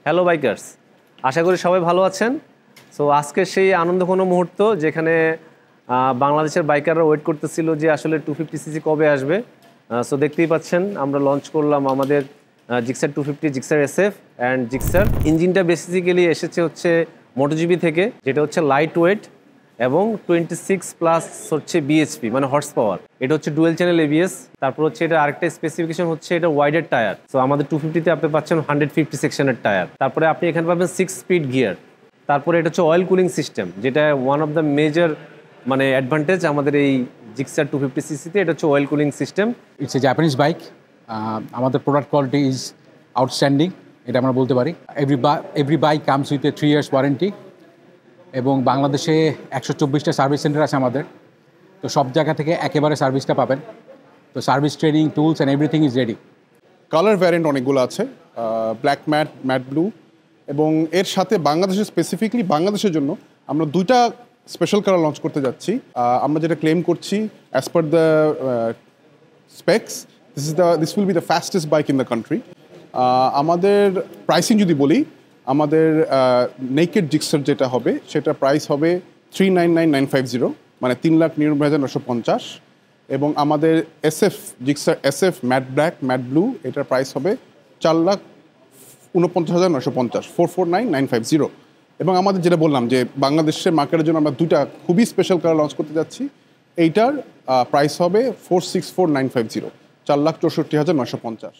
Hello bikers, আশা করি সবাই ভালো আছেন। সো আজকে সেই আনন্দঘন মুহূর্ত যেখানে বাংলাদেশের বাইকাররা ওয়েট করতেছিল যে আসলে 250cc কবে আসবে। সো দেখতেই পাচ্ছেন আমরা লঞ্চ করলাম আমাদের Gixxer 250, Gixxer SF and Gixxer. ইঞ্জিনটা বেসিক্যালি এসেছে হচ্ছে মোটোজিবি থেকে, যেটা হচ্ছে লাইট ওয়েট এবং 26+ হচ্ছে বিএইচপি মানে হর্স পাওয়ার। এটা হচ্ছে ডুয়েল চ্যানেল ABS। তারপর হচ্ছে এটা আরেকটা স্পেসিফিকেশন হচ্ছে এটা ওয়াইডার টায়ার। সো আমাদের 250-তে আপনি পাচ্ছেন 150 সেকশনের টায়ার। তারপরে আপনি এখানে পাবেন 6 স্পিড গিয়ার। তারপরে এটা হচ্ছে অয়েল কুলিং সিস্টেম, যেটা ওয়ান অফ দ্য মেজর মানে অ্যাডভান্টেজ আমাদের এই জিক্সার 250cc-তে। এটা হচ্ছে oil cooling system. It's a Japanese bike. আমাদের প্রোডাক্ট কোয়ালিটি ইজ আউটস্ট্যান্ডিং, এটা আমরা বলতে পারি। Every bike comes with a 3 years warranty এবং বাংলাদেশে 124টা সার্ভিস সেন্টার আছে আমাদের। তো সব জায়গা থেকে একেবারে সার্ভিসটা পাবেন। তো service training, tools and everything is ready. Colour variant অনেকগুলো আছে, ব্ল্যাক ম্যাট, ম্যাট ব্লু, এবং এর সাথে বাংলাদেশের স্পেসিফিকলি বাংলাদেশের জন্য আমরা 2টা স্পেশাল কালার লঞ্চ করতে যাচ্ছি। আমরা যেটা ক্লেম করছি as per the specs, this will be the fastest bike in the country. আমাদের প্রাইসিং যদি বলি, আমাদের নেকেড জিক্সার যেটা হবে সেটা প্রাইস হবে 399,950, মানে 3,99,950। এবং আমাদের Gixxer SF matte black, matte blue, এটার প্রাইস হবে 4,49,950, 449,950। এবং আমাদের যেটা বললাম যে বাংলাদেশের মার্কেটের জন্য আমরা 2টা খুবই স্পেশাল কালার লঞ্চ করতে যাচ্ছি। এইটার প্রাইস হবে 464,950, 4,64,950।